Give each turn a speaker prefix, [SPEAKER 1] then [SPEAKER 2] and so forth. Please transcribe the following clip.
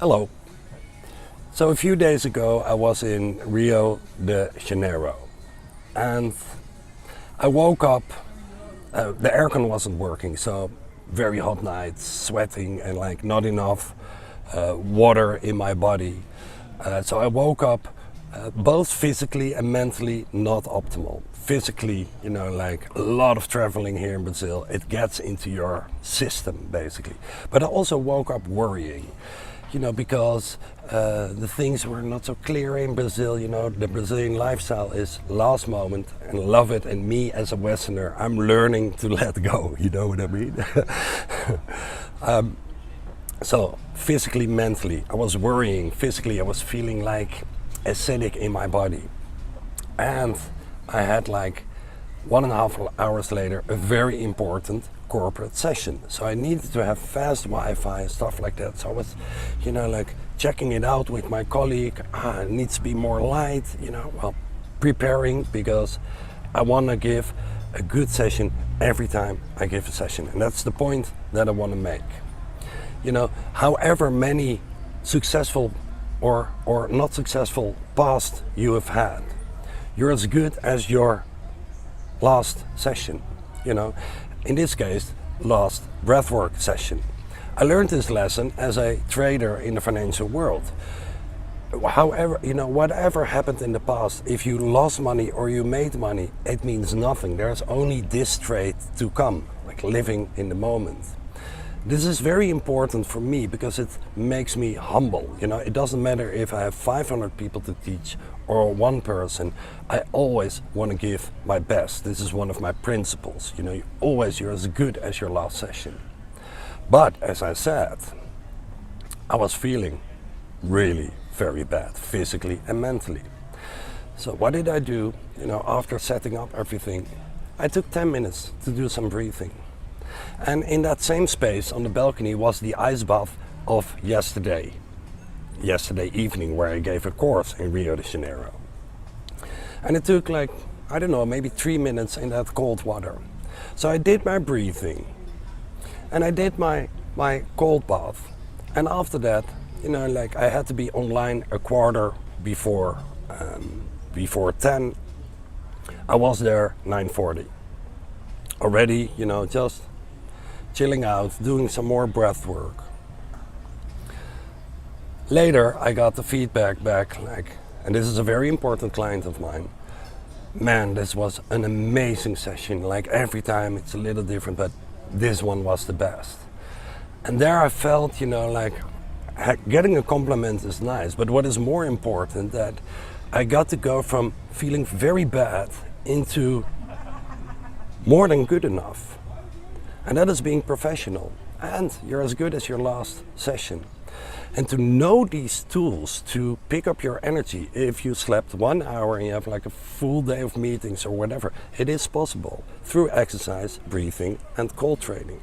[SPEAKER 1] Hello. So a few days ago I was in Rio de Janeiro and I woke up, the aircon wasn't working, so very hot nights, sweating and like not enough water in my body. So I woke up both physically and mentally not optimal. Physically, you know, like a lot of traveling here in Brazil, it gets into your system basically. But I also woke up worrying, you know, because the things were not so clear in Brazil. You know, the Brazilian lifestyle is last moment and love it, and me as a Westerner, I'm learning to let go, you know what I mean? So physically, mentally, I was worrying. Physically, I was feeling like acidic in my body. And I had like 1.5 hours later a very important corporate session. So I needed to have fast Wi-Fi and stuff like that. So I was, you know, like checking it out with my colleague. It needs to be more light, you know, well, preparing, because I want to give a good session every time I give a session. And that's the point that I want to make. You know, however many successful or not successful past you have had, you're as good as your last session, you know. In this case, last breathwork session. I learned this lesson as a trader in the financial world. However, you know, whatever happened in the past, if you lost money or you made money, it means nothing. There's only this trade to come, like living in the moment. This is very important for me because it makes me humble. You know, it doesn't matter if I have 500 people to teach or one person. I always want to give my best. This is one of my principles. You know, you're as good as your last session. But as I said, I was feeling really very bad, physically and mentally. So what did I do? You know, after setting up everything, I took 10 minutes to do some breathing. And in that same space on the balcony was the ice bath of yesterday evening, where I gave a course in Rio de Janeiro. And it took like, I don't know, maybe 3 minutes in that cold water. So I did my breathing and I did my cold bath. And after that, you know, like I had to be online a quarter before 10. I was there 9:40. Already, you know, just chilling out, doing some more breath work. Later, I got the feedback back, like, and this is a very important client of mine. Man, this was an amazing session. Like every time it's a little different, but this one was the best. And there I felt, you know, like getting a compliment is nice, but what is more important, that I got to go from feeling very bad into more than good enough. And that is being professional. And you're as good as your last session. And to know these tools to pick up your energy, if you slept 1 hour and you have like a full day of meetings or whatever, it is possible through exercise, breathing and cold training.